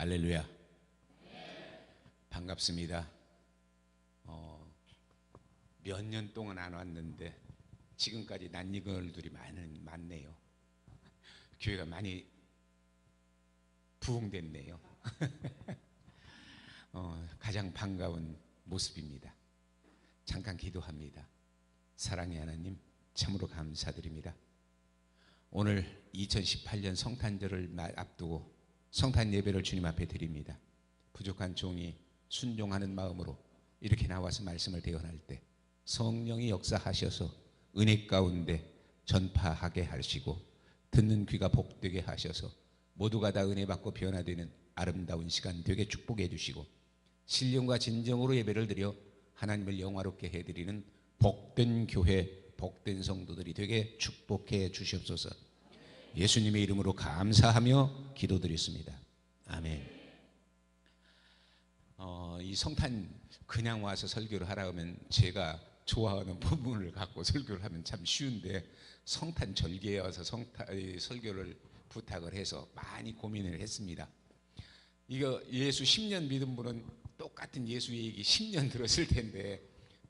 할렐루야. 반갑습니다. 몇 년 동안 안 왔는데 지금까지 낯익은얼들이 많네요. 교회가 많이 부흥됐네요. 가장 반가운 모습입니다. 잠깐 기도합니다. 사랑의 하나님, 참으로 감사드립니다. 오늘 2018년 성탄절을 앞두고 성탄 예배를 주님 앞에 드립니다. 부족한 종이 순종하는 마음으로 이렇게 나와서 말씀을 대언할 때 성령이 역사하셔서 은혜 가운데 전파하게 하시고 듣는 귀가 복되게 하셔서 모두가 다 은혜 받고 변화되는 아름다운 시간 되게 축복해 주시고 신령과 진정으로 예배를 드려 하나님을 영화롭게 해드리는 복된 교회, 복된 성도들이 되게 축복해 주시옵소서. 예수님의 이름으로 감사하며 기도드렸습니다. 아멘. 이 성탄 그냥 와서 설교를 하라 하면 제가 좋아하는 본문을 갖고 설교를 하면 참 쉬운데 성탄 절기에 와서 설교를 부탁을 해서 많이 고민을 했습니다. 이거 예수 10년 믿은 분은 똑같은 예수 얘기 10년 들었을 텐데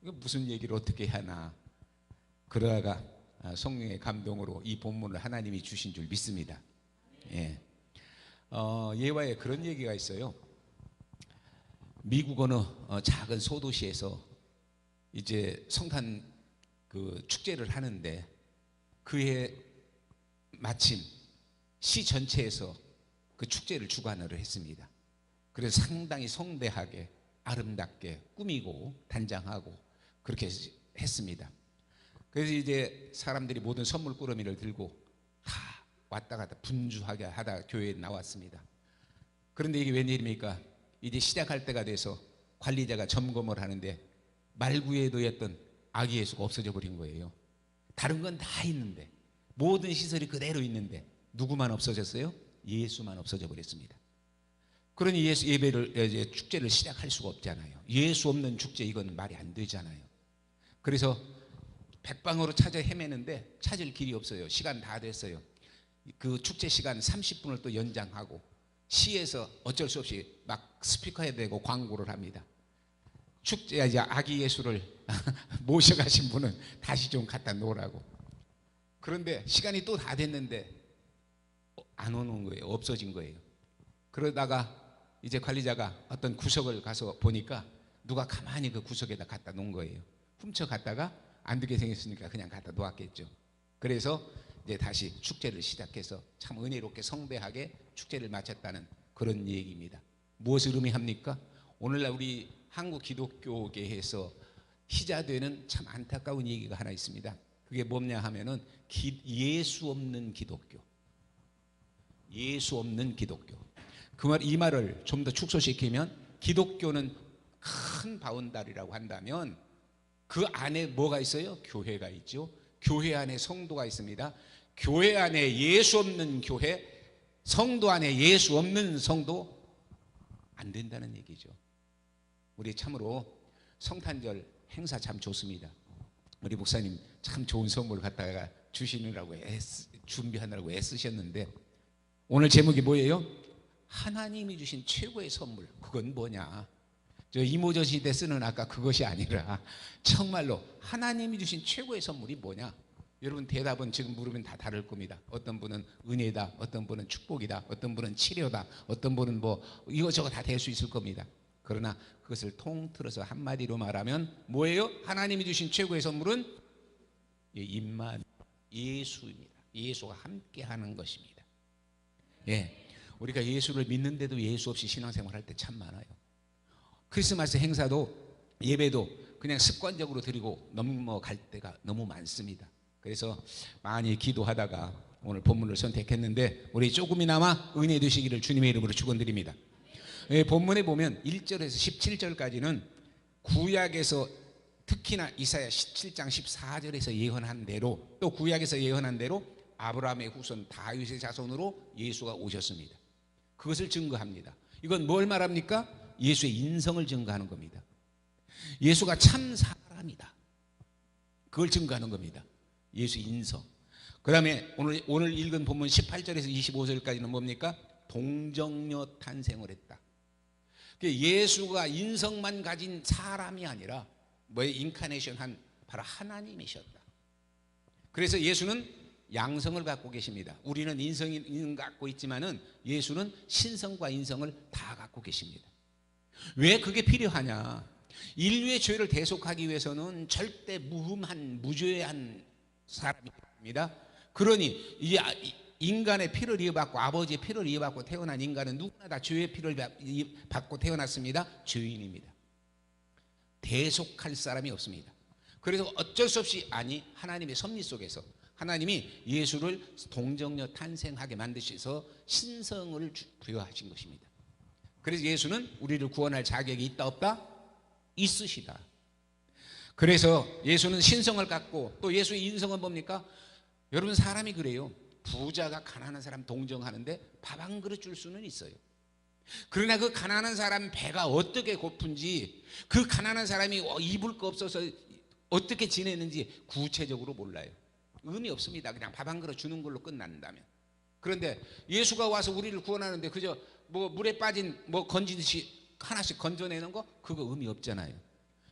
이거 무슨 얘기를 어떻게 하나 그러다가 성령의 감동으로 이 본문을 하나님이 주신 줄 믿습니다. 예. 예화에 그런 얘기가 있어요. 미국 어느 작은 소도시에서 이제 성탄 그 축제를 하는데 그해 마침 시 전체에서 그 축제를 주관을 했습니다. 그래서 상당히 성대하게 아름답게 꾸미고 단장하고 그렇게 했습니다. 그래서 이제 사람들이 모든 선물 꾸러미를 들고 다 왔다 갔다 분주하게 하다 교회에 나왔습니다. 그런데 이게 웬일입니까? 이제 시작할 때가 돼서 관리자가 점검을 하는데 말구에 놓였던 아기 예수가 없어져 버린 거예요. 다른 건 다 있는데 모든 시설이 그대로 있는데 누구만 없어졌어요? 예수만 없어져 버렸습니다. 그러니 예수 예배를 축제를 시작할 수가 없잖아요. 예수 없는 축제 이건 말이 안 되잖아요. 그래서 백방으로 찾아 헤매는데 찾을 길이 없어요. 시간 다 됐어요. 그 축제 시간 30분을 또 연장하고 시에서 어쩔 수 없이 막 스피커에 대고 광고를 합니다. 축제 아기 예수를 모셔가신 분은 다시 좀 갖다 놓으라고. 그런데 시간이 또 다 됐는데 안 오는 거예요. 없어진 거예요. 그러다가 이제 관리자가 어떤 구석을 가서 보니까 누가 가만히 그 구석에다 갖다 놓은 거예요. 훔쳐갔다가 안 되게 생겼으니까 그냥 갖다 놓았겠죠. 그래서 이제 다시 축제를 시작해서 참 은혜롭게 성대하게 축제를 마쳤다는 그런 얘기입니다. 무엇을 의미합니까? 오늘날 우리 한국 기독교계에서 희자되는 참 안타까운 얘기가 하나 있습니다. 그게 뭐냐 하면은 예수 없는 기독교. 예수 없는 기독교. 이 말을 좀 더 축소시키면 기독교는 큰 바운다리라고 한다면 그 안에 뭐가 있어요? 교회가 있죠. 교회 안에 성도가 있습니다. 교회 안에 예수 없는 교회, 성도 안에 예수 없는 성도 안 된다는 얘기죠. 우리 참으로 성탄절 행사 참 좋습니다. 우리 목사님 참 좋은 선물 갖다가 주시느라고 준비하느라고 애쓰셨는데 오늘 제목이 뭐예요? 하나님이 주신 최고의 선물. 그건 뭐냐? 저 이모저 시대 쓰는 아까 그것이 아니라 정말로 하나님이 주신 최고의 선물이 뭐냐? 여러분 대답은 지금 물으면 다 다를 겁니다. 어떤 분은 은혜다, 어떤 분은 축복이다, 어떤 분은 치료다, 어떤 분은 뭐 이것저것 다 될 수 있을 겁니다. 그러나 그것을 통틀어서 한마디로 말하면 뭐예요? 하나님이 주신 최고의 선물은 임만 예수입니다. 예수가 함께하는 것입니다. 예, 우리가 예수를 믿는데도 예수 없이 신앙생활할 때 참 많아요. 크리스마스 행사도 예배도 그냥 습관적으로 드리고 넘어갈 때가 너무 많습니다. 그래서 많이 기도하다가 오늘 본문을 선택했는데 우리 조금이나마 은혜 되시기를 주님의 이름으로 축원드립니다. 본문에 보면 1절에서 17절까지는 구약에서 특히나 이사야 17장 14절에서 예언한 대로 또 구약에서 예언한 대로 아브라함의 후손 다윗의 자손으로 예수가 오셨습니다. 그것을 증거합니다. 이건 뭘 말합니까? 예수의 인성을 증거하는 겁니다. 예수가 참 사람이다. 그걸 증거하는 겁니다. 예수의 인성. 그 다음에 오늘 읽은 본문 18절에서 25절까지는 뭡니까? 동정녀 탄생을 했다. 예수가 인성만 가진 사람이 아니라 인카네이션 한 바로 하나님이셨다. 그래서 예수는 양성을 갖고 계십니다. 우리는 인성을 갖고 있지만은 예수는 신성과 인성을 다 갖고 계십니다. 왜 그게 필요하냐? 인류의 죄를 대속하기 위해서는 절대 무죄한 사람입니다. 그러니 이 인간의 피를 이어받고 아버지의 피를 이어받고 태어난 인간은 누구나 다 죄의 피를 받고 태어났습니다. 죄인입니다. 대속할 사람이 없습니다. 그래서 어쩔 수 없이 하나님의 섭리 속에서 하나님이 예수를 동정녀 탄생하게 만드셔서 신성을 부여하신 것입니다. 그래서 예수는 우리를 구원할 자격이 있다 없다? 있으시다. 그래서 예수는 신성을 갖고 또 예수의 인성은 뭡니까? 여러분 사람이 그래요. 부자가 가난한 사람 동정하는데 밥 한 그릇 줄 수는 있어요. 그러나 그 가난한 사람 배가 어떻게 고픈지, 그 가난한 사람이 입을 거 없어서 어떻게 지내는지 구체적으로 몰라요. 의미 없습니다. 그냥 밥 한 그릇 주는 걸로 끝난다면. 그런데 예수가 와서 우리를 구원하는데 그저 물에 빠진 건지듯이 하나씩 건져내는 거, 그거 의미 없잖아요.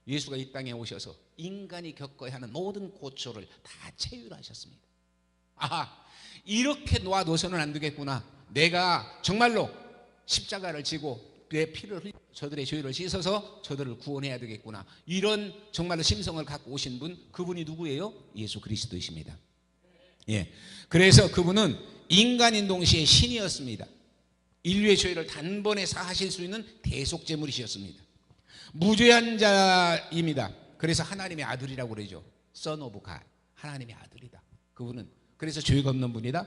예수가 이 땅에 오셔서 인간이 겪어야 하는 모든 고초를 다 체휼하셨습니다. 이렇게 놓아둬서는 안 되겠구나. 내가 정말로 십자가를 지고 내 피를 흘려 저들의 죄를 씻어서 저들을 구원해야 되겠구나. 이런 정말로 심성을 갖고 오신 분, 그분이 누구예요? 예수 그리스도이십니다. 예. 그래서 그분은 인간인 동시에 신이었습니다. 인류의 죄를 단번에 사하실 수 있는 대속제물이셨습니다. 무죄한 자입니다. 그래서 하나님의 아들이라고 그러죠. Son of God. 하나님의 아들이다. 그분은 그래서 죄가 없는 분이다.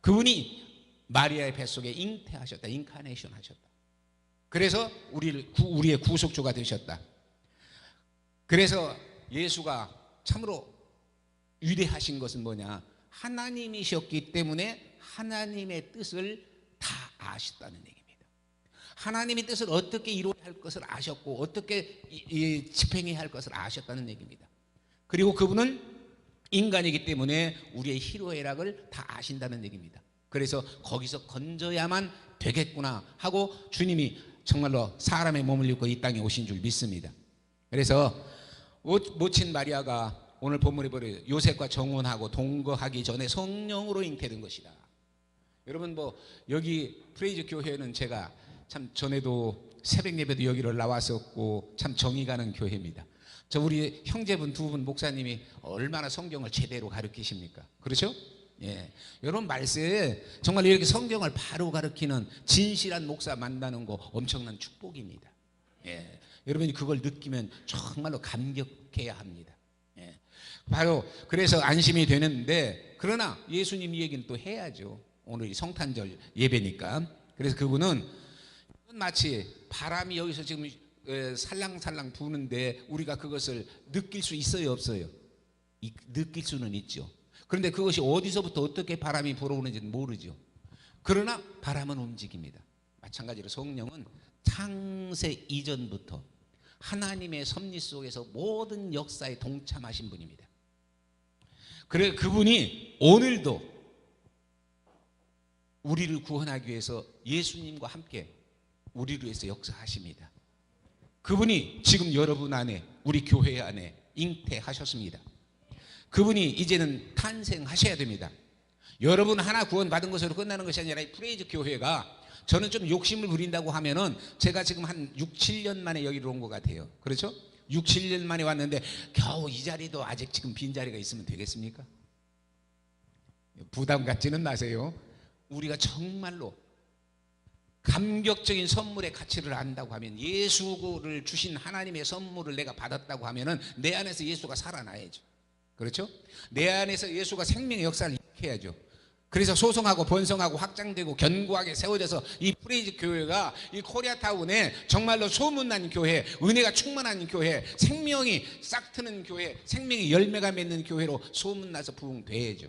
그분이 마리아의 뱃속에 잉태하셨다. 인카네이션 하셨다. 그래서 우리의 구속주가 되셨다. 그래서 예수가 참으로 위대하신 것은 뭐냐? 하나님이셨기 때문에 하나님의 뜻을 다 아셨다는 얘기입니다. 하나님의 뜻을 어떻게 이루어야 할 것을 아셨고 어떻게 집행해야 할 것을 아셨다는 얘기입니다. 그리고 그분은 인간이기 때문에 우리의 희로애락을 다 아신다는 얘기입니다. 그래서 거기서 건져야만 되겠구나 하고 주님이 정말로 사람의 몸을 입고 이 땅에 오신 줄 믿습니다. 그래서 모친 마리아가 오늘 본문에 보여 요셉과 정혼하고 동거하기 전에 성령으로 잉태된 것이다. 여러분 여기 프레이즈 교회는 제가 참 전에도 새벽 예배도 여기를 나왔었고 참 정이 가는 교회입니다. 우리 형제분 두 분 목사님이 얼마나 성경을 제대로 가르치십니까? 그렇죠? 예. 여러분 말세에 정말 이렇게 성경을 바로 가르치는 진실한 목사 만나는 거 엄청난 축복입니다. 예. 여러분이 그걸 느끼면 정말로 감격해야 합니다. 예. 바로 그래서 안심이 되는데, 그러나 예수님 얘기는 또 해야죠. 오늘 성탄절 예배니까. 그래서 그분은 마치 바람이 여기서 지금 살랑살랑 부는데 우리가 그것을 느낄 수 있어요, 없어요? 느낄 수는 있죠. 그런데 그것이 어디서부터 어떻게 바람이 불어오는지는 모르죠. 그러나 바람은 움직입니다. 마찬가지로 성령은 창세 이전부터 하나님의 섭리 속에서 모든 역사에 동참하신 분입니다. 그래 그분이 오늘도 우리를 구원하기 위해서 예수님과 함께 우리를 위해서 역사하십니다. 그분이 지금 여러분 안에, 우리 교회 안에 잉태하셨습니다. 그분이 이제는 탄생하셔야 됩니다. 여러분 하나 구원받은 것으로 끝나는 것이 아니라 이 프레이즈 교회가, 저는 좀 욕심을 부린다고 하면은 제가 지금 한 6, 7년 만에 여기로 온 것 같아요. 그렇죠? 6, 7년 만에 왔는데 겨우 이 자리도 아직 지금 빈자리가 있으면 되겠습니까? 부담 갖지는 마세요. 우리가 정말로 감격적인 선물의 가치를 안다고 하면, 예수를 주신 하나님의 선물을 내가 받았다고 하면은 내 안에서 예수가 살아나야죠. 그렇죠? 내 안에서 예수가 생명의 역사를 일으켜야죠. 그래서 소성하고 번성하고 확장되고 견고하게 세워져서 이 프레이즈 교회가 이 코리아타운에 정말로 소문난 교회, 은혜가 충만한 교회, 생명이 싹 트는 교회, 생명의 열매가 맺는 교회로 소문나서 부흥돼야죠.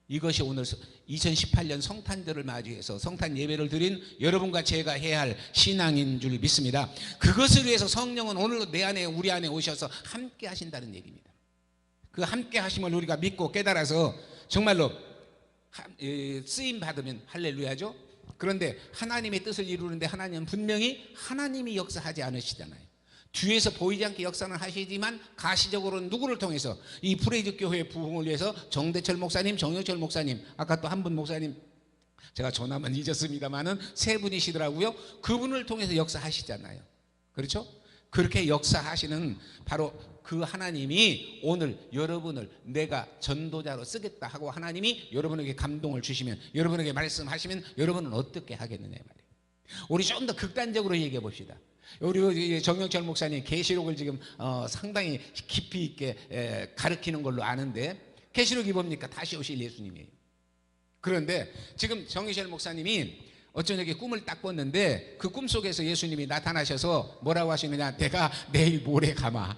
이것이 오늘 2018년 성탄절을 맞이해서 성탄 예배를 드린 여러분과 제가 해야 할 신앙인 줄 믿습니다. 그것을 위해서 성령은 오늘도 내 안에, 우리 안에 오셔서 함께 하신다는 얘기입니다. 그 함께 하심을 우리가 믿고 깨달아서 정말로 쓰임 받으면 할렐루야죠. 그런데 하나님의 뜻을 이루는데 하나님은 분명히 하나님이 역사하지 않으시잖아요. 뒤에서 보이지 않게 역사는 하시지만 가시적으로는 누구를 통해서 이 프레이즈 교회의 부흥을 위해서 정대철 목사님, 정영철 목사님, 아까 또 한 분 목사님 제가 전화만 잊었습니다만은 세 분이시더라고요. 그분을 통해서 역사하시잖아요. 그렇죠? 그렇게 역사하시는 바로 그 하나님이 오늘 여러분을 내가 전도자로 쓰겠다 하고 하나님이 여러분에게 감동을 주시면, 여러분에게 말씀하시면 여러분은 어떻게 하겠느냐 말이에요. 우리 좀 더 극단적으로 얘기해 봅시다. 우리 정영철 목사님 계시록을 지금 상당히 깊이 있게 가르치는 걸로 아는데, 계시록이 뭡니까? 다시 오실 예수님이에요. 그런데 지금 정영철 목사님이 어쩌냐게 꿈을 딱 꿨는데 그 꿈속에서 예수님이 나타나셔서 뭐라고 하시느냐, 내가 내일 모레 가마,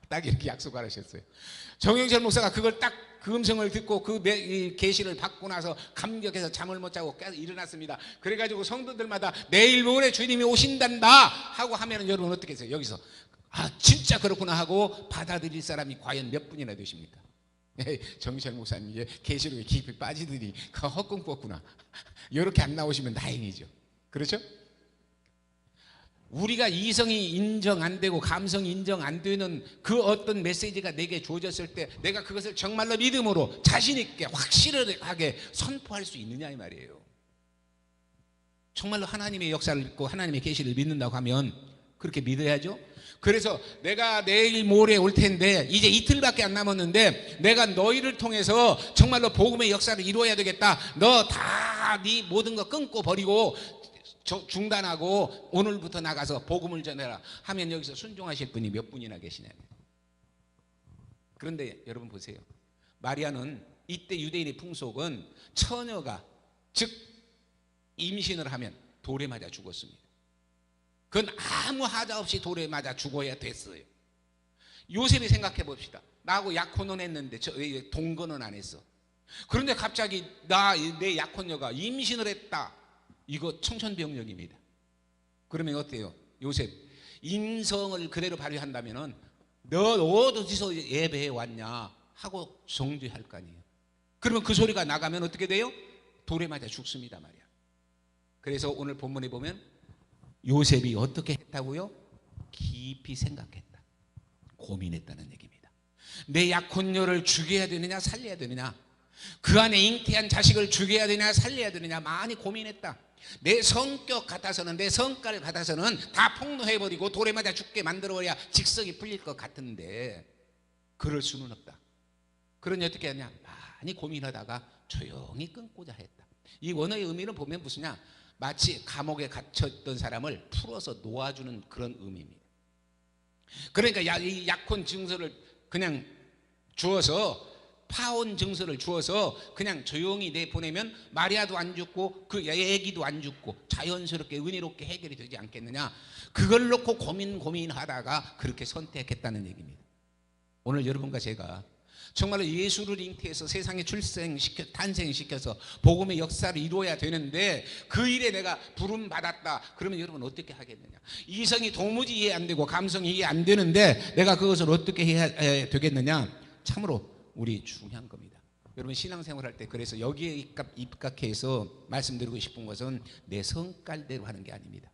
딱 이렇게 약속을 하셨어요. 정영철 목사가 그걸 딱 그 음성을 듣고 그 계시를 받고 나서 감격해서 잠을 못 자고 깨서 일어났습니다. 그래가지고 성도들마다 내일 모레 주님이 오신단다 하고 하면은 여러분 어떻게 했어요? 여기서 진짜 그렇구나 하고 받아들일 사람이 과연 몇 분이나 되십니까? 정철 목사님 이제 계시록에 깊이 빠지더니 헛꿈 꿨구나. 이렇게 안 나오시면 다행이죠. 그렇죠? 우리가 이성이 인정 안 되고 감성이 인정 안 되는 그 어떤 메시지가 내게 주어졌을 때 내가 그것을 정말로 믿음으로 자신 있게 확실하게 선포할 수 있느냐 이 말이에요. 정말로 하나님의 역사를 믿고 하나님의 계시를 믿는다고 하면 그렇게 믿어야죠. 그래서 내가 내일 모레 올 텐데 이제 이틀밖에 안 남았는데 내가 너희를 통해서 정말로 복음의 역사를 이루어야 되겠다. 너 다 네 모든 거 끊고 버리고 중단하고 오늘부터 나가서 복음을 전해라 하면 여기서 순종하실 분이 몇 분이나 계시냐. 그런데 여러분 보세요. 마리아는 이때 유대인의 풍속은 처녀가 즉 임신을 하면 돌에 맞아 죽었습니다. 그건 아무 하자 없이 돌에 맞아 죽어야 됐어요. 요셉이 생각해 봅시다. 나하고 약혼은 했는데 동거는 안 했어. 그런데 갑자기 내 약혼녀가 임신을 했다. 이거 청천벽력입니다. 그러면 어때요? 요셉 인성을 그대로 발휘한다면은 너 어디서 예배해 왔냐 하고 정죄할 거 아니에요. 그러면 그 소리가 나가면 어떻게 돼요? 돌에 맞아 죽습니다 말이야. 그래서 오늘 본문에 보면 요셉이 어떻게 했다고요? 깊이 생각했다. 고민했다는 얘기입니다. 내 약혼녀를 죽여야 되느냐 살려야 되느냐, 그 안에 잉태한 자식을 죽여야 되느냐 살려야 되느냐 많이 고민했다. 내 성격 같아서는 내 성깔 같아서는 다 폭로해버리고 돌에 맞아 죽게 만들어야 직성이 풀릴 것 같은데 그럴 수는 없다. 그러니 어떻게 하냐, 많이 고민하다가 조용히 끊고자 했다. 이 원어의 의미는 보면 무슨냐, 마치 감옥에 갇혔던 사람을 풀어서 놓아주는 그런 의미입니다. 그러니까 이 약혼 증서를 그냥 주어서, 파혼 증서를 주어서 그냥 조용히 내보내면 마리아도 안 죽고 그 애기도 안 죽고 자연스럽게 은혜롭게 해결이 되지 않겠느냐. 그걸 놓고 고민하다가 그렇게 선택했다는 얘기입니다. 오늘 여러분과 제가 정말로 예수를 잉태해서 세상에 탄생시켜서 복음의 역사를 이루어야 되는데 그 일에 내가 부름받았다. 그러면 여러분 어떻게 하겠느냐. 이성이 도무지 이해 안 되고 감성이 이해 안 되는데 내가 그것을 어떻게 해야 되겠느냐. 참으로 우리 중요한 겁니다. 여러분 신앙생활 할 때 그래서 여기에 입각해서 말씀드리고 싶은 것은 내 성깔대로 하는 게 아닙니다.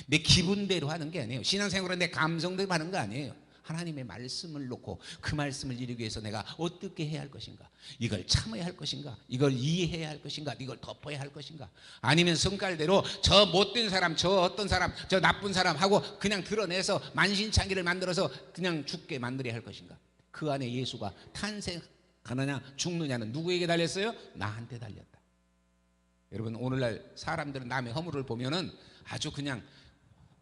내 기분대로 하는 게 아니에요. 신앙생활은 내 감성대로 하는 거 아니에요. 하나님의 말씀을 놓고 그 말씀을 이루기 위해서 내가 어떻게 해야 할 것인가, 이걸 참아야 할 것인가, 이걸 이해해야 할 것인가, 이걸 덮어야 할 것인가, 아니면 성깔대로 저 못된 사람, 저 어떤 사람, 저 나쁜 사람 하고 그냥 드러내서 만신창기를 만들어서 그냥 죽게 만들어야 할 것인가. 그 안에 예수가 탄생하느냐 죽느냐는 누구에게 달렸어요? 나한테 달렸다. 여러분 오늘날 사람들은 남의 허물을 보면은 아주 그냥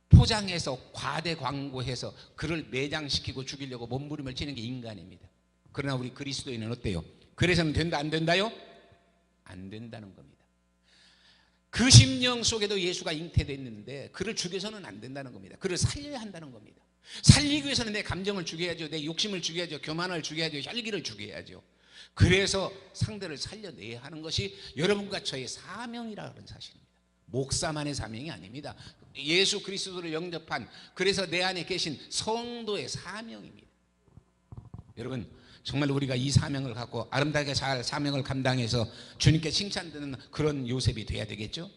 포장해서 과대 광고해서 그를 매장시키고 죽이려고 몸부림을 치는 게 인간입니다. 그러나 우리 그리스도인은 어때요? 그래서는 된다 안 된다요? 안 된다는 겁니다. 그 심령 속에도 예수가 잉태됐는데 그를 죽여서는 안 된다는 겁니다. 그를 살려야 한다는 겁니다. 살리기 위해서는 내 감정을 죽여야죠. 내 욕심을 죽여야죠. 교만을 죽여야죠. 혈기를 죽여야죠. 그래서 상대를 살려내야 하는 것이 여러분과 저의 사명이라는 사실입니다. 목사만의 사명이 아닙니다. 예수 그리스도를 영접한, 그래서 내 안에 계신 성도의 사명입니다. 여러분 정말 우리가 이 사명을 갖고 아름답게 잘 사명을 감당해서 주님께 칭찬드리는 그런 요셉이 돼야 되겠죠.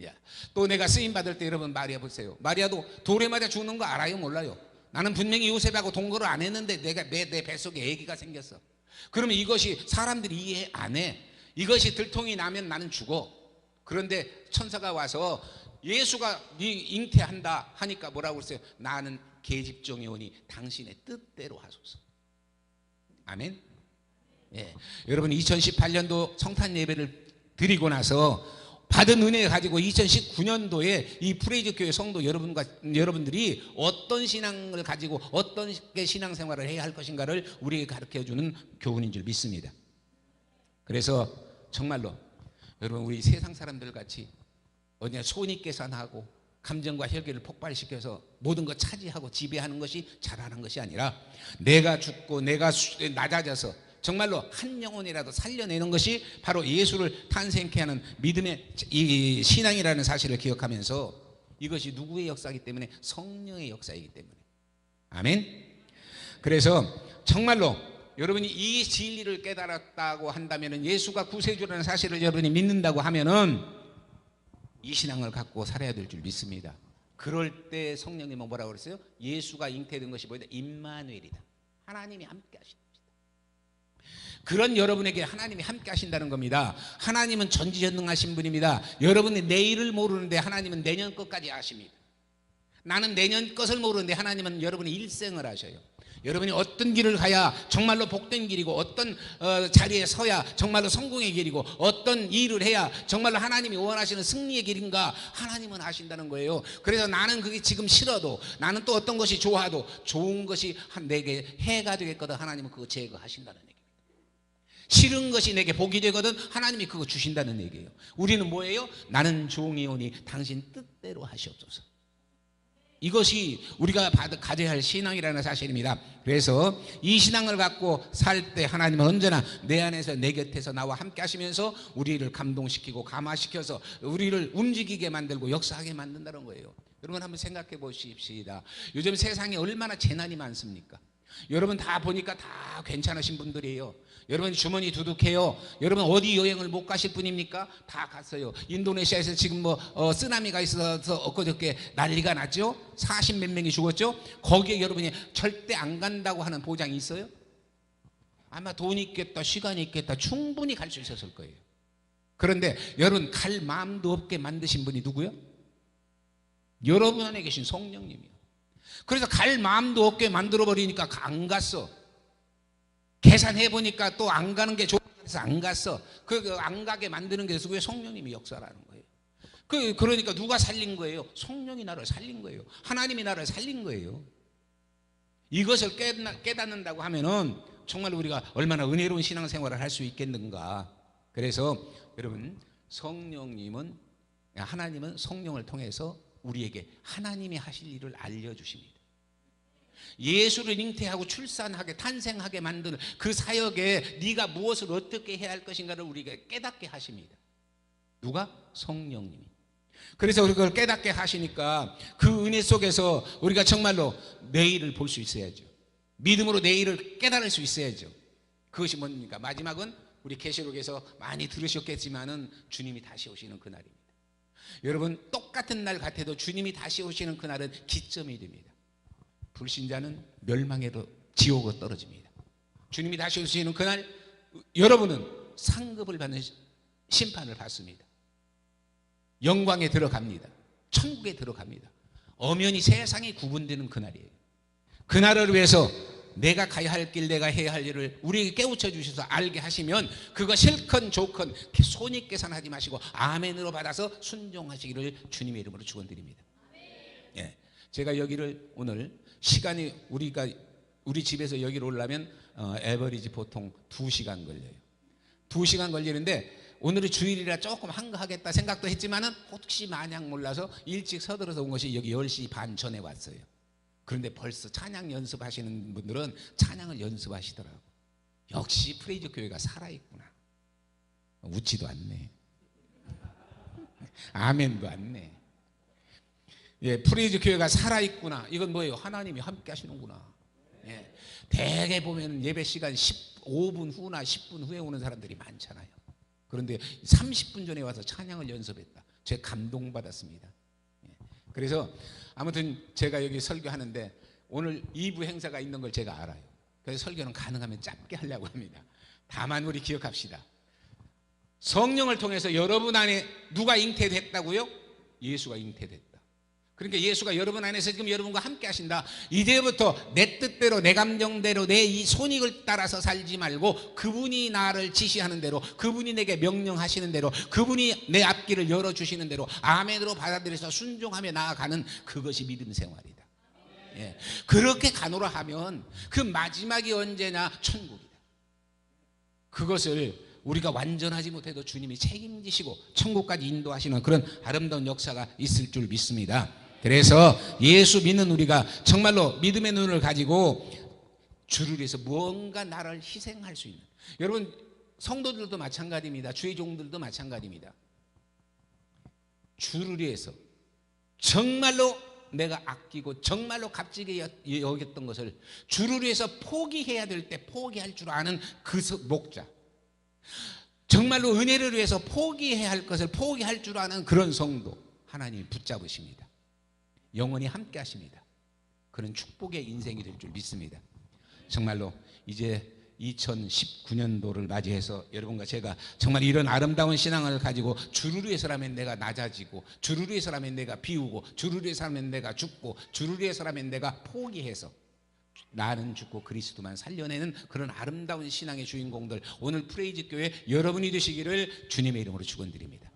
야, 또 내가 쓰임 받을 때 여러분 마리아 보세요. 마리아도 돌에 맞아 죽는 거 알아요, 몰라요? 나는 분명히 요셉하고 동거를 안 했는데 내 뱃속에 아기가 생겼어. 그러면 이것이 사람들이 이해 안 해. 이것이 들통이 나면 나는 죽어. 그런데 천사가 와서 예수가 네 잉태한다 하니까 뭐라고 그랬어요? 나는 계집종이 오니 당신의 뜻대로 하소서. 아멘. 예. 여러분 2018년도 성탄 예배를 드리고 나서 받은 은혜 가지고 2019년도에 이 프레이즈 교회 성도 여러분들이 어떤 신앙을 가지고 어떤 신앙생활을 해야 할 것인가를 우리에게 가르쳐주는 교훈인 줄 믿습니다. 그래서 정말로 여러분 우리 세상 사람들 같이 어디냐 손익계산하고 감정과 혈기를 폭발시켜서 모든 것 차지하고 지배하는 것이 잘하는 것이 아니라 내가 죽고 내가 낮아져서 정말로 한 영혼이라도 살려내는 것이 바로 예수를 탄생케 하는 믿음의 이 신앙이라는 사실을 기억하면서 이것이 누구의 역사이기 때문에 성령의 역사이기 때문에 아멘. 그래서 정말로 여러분이 이 진리를 깨달았다고 한다면 예수가 구세주라는 사실을 여러분이 믿는다고 하면은 이 신앙을 갖고 살아야 될 줄 믿습니다. 그럴 때 성령님은 뭐라고 그랬어요? 예수가 잉태된 것이 뭐냐? 임마누엘이다. 하나님이 함께 하신다. 그런 여러분에게 하나님이 함께 하신다는 겁니다. 하나님은 전지전능하신 분입니다. 여러분이 내일을 모르는데 하나님은 내년 것까지 아십니다. 나는 내년 것을 모르는데 하나님은 여러분의 일생을 아셔요. 여러분이 어떤 길을 가야 정말로 복된 길이고 어떤 자리에 서야 정말로 성공의 길이고 어떤 일을 해야 정말로 하나님이 원하시는 승리의 길인가 하나님은 아신다는 거예요. 그래서 나는 그게 지금 싫어도 나는 또 어떤 것이 좋아도 좋은 것이 내게 해가 되겠거든 하나님은 그거 제거하신다는 얘기예요. 싫은 것이 내게 복이 되거든 하나님이 그거 주신다는 얘기예요. 우리는 뭐예요? 나는 종이오니 당신 뜻대로 하시옵소서. 이것이 우리가 가져야 할 신앙이라는 사실입니다. 그래서 이 신앙을 갖고 살 때 하나님은 언제나 내 안에서 내 곁에서 나와 함께 하시면서 우리를 감동시키고 감화시켜서 우리를 움직이게 만들고 역사하게 만든다는 거예요. 여러분 한번 생각해 보십시다. 요즘 세상에 얼마나 재난이 많습니까? 여러분 다 보니까 다 괜찮으신 분들이에요. 여러분 주머니 두둑해요. 여러분 어디 여행을 못 가실 분입니까? 다 갔어요. 인도네시아에서 지금 쓰나미가 있어서 엊그저께 난리가 났죠. 40몇 명이 죽었죠. 거기에 여러분이 절대 안 간다고 하는 보장이 있어요? 아마 돈이 있겠다 시간이 있겠다 충분히 갈 수 있었을 거예요. 그런데 여러분 갈 마음도 없게 만드신 분이 누구요? 여러분 안에 계신 성령님이요. 그래서 갈 마음도 없게 만들어버리니까 안 갔어. 계산해 보니까 또 안 가는 게 좋아서 안 갔어. 안 가게 만드는 게 왜 성령님이 역사라는 거예요. 그러니까 누가 살린 거예요? 성령이 나를 살린 거예요. 하나님이 나를 살린 거예요. 이것을 깨닫는다고 하면은 정말 우리가 얼마나 은혜로운 신앙생활을 할 수 있겠는가. 그래서 여러분 성령님은 하나님은 성령을 통해서 우리에게 하나님이 하실 일을 알려주십니다. 예수를 잉태하고 출산하게 탄생하게 만드는 그 사역에 네가 무엇을 어떻게 해야 할 것인가를 우리에게 깨닫게 하십니다. 누가? 성령님이. 그래서 그걸 깨닫게 하시니까 그 은혜 속에서 우리가 정말로 내일을 볼 수 있어야죠. 믿음으로 내일을 깨달을 수 있어야죠. 그것이 뭡니까? 마지막은 우리 계시록에서 많이 들으셨겠지만은 주님이 다시 오시는 그날입니다. 여러분 똑같은 날 같아도 주님이 다시 오시는 그날은 기점이 됩니다. 불신자는 멸망에도 지옥으로 떨어집니다. 주님이 다시 오시는 그날 여러분은 상급을 받는 심판을 받습니다. 영광에 들어갑니다. 천국에 들어갑니다. 엄연히 세상이 구분되는 그날이에요. 그날을 위해서 내가 가야 할 길 내가 해야 할 일을 우리에게 깨우쳐 주셔서 알게 하시면 그거 싫건 좋건 손익계산하지 마시고 아멘으로 받아서 순종하시기를 주님의 이름으로 축원드립니다. 예, 제가 여기를 오늘 시간이 우리 집에서 여기로 오려면 에버리지 보통 2시간 걸려요. 2시간 걸리는데 오늘이 주일이라 조금 한가하겠다 생각도 했지만은 혹시 마냥 몰라서 일찍 서둘러서 온 것이 여기 10시 반 전에 왔어요. 그런데 벌써 찬양 연습하시는 분들은 찬양을 연습하시더라고. 역시 프레이즈 교회가 살아있구나. 웃지도 않네. 아멘도 않네. 예, 프레이즈 교회가 살아있구나. 이건 뭐예요? 하나님이 함께 하시는구나. 예, 대개 보면 예배 시간 15분 후나 10분 후에 오는 사람들이 많잖아요. 그런데 30분 전에 와서 찬양을 연습했다. 제 감동받았습니다. 그래서 아무튼 제가 여기 설교하는데 오늘 2부 행사가 있는 걸 제가 알아요. 그래서 설교는 가능하면 짧게 하려고 합니다. 다만 우리 기억합시다. 성령을 통해서 여러분 안에 누가 잉태됐다고요? 예수가 잉태됐다. 그러니까 예수가 여러분 안에서 지금 여러분과 함께 하신다. 이제부터 내 뜻대로 내 감정대로 내 이 손익을 따라서 살지 말고 그분이 나를 지시하는 대로, 그분이 내게 명령하시는 대로, 그분이 내 앞길을 열어주시는 대로 아멘으로 받아들여서 순종하며 나아가는 그것이 믿음 생활이다. 예. 그렇게 가노라 하면 그 마지막이 언제나 천국이다. 그것을 우리가 완전하지 못해도 주님이 책임지시고 천국까지 인도하시는 그런 아름다운 역사가 있을 줄 믿습니다. 그래서 예수 믿는 우리가 정말로 믿음의 눈을 가지고 주를 위해서 무언가 나를 희생할 수 있는, 여러분 성도들도 마찬가지입니다. 주의 종들도 마찬가지입니다. 주를 위해서 정말로 내가 아끼고 정말로 값지게 여겼던 것을 주를 위해서 포기해야 될 때 포기할 줄 아는 그 목자, 정말로 은혜를 위해서 포기해야 할 것을 포기할 줄 아는 그런 성도 하나님이 붙잡으십니다. 영원히 함께 하십니다. 그런 축복의 인생이 될 줄 믿습니다. 정말로 이제 2019년도를 맞이해서 여러분과 제가 정말 이런 아름다운 신앙을 가지고 주를 위해서라면 내가 낮아지고, 주를 위해서라면 내가 비우고, 주를 위해서라면 내가 죽고, 주를 위해서라면 내가 포기해서 나는 죽고 그리스도만 살려내는 그런 아름다운 신앙의 주인공들, 오늘 프레이즈 교회 여러분이 되시기를 주님의 이름으로 축원드립니다.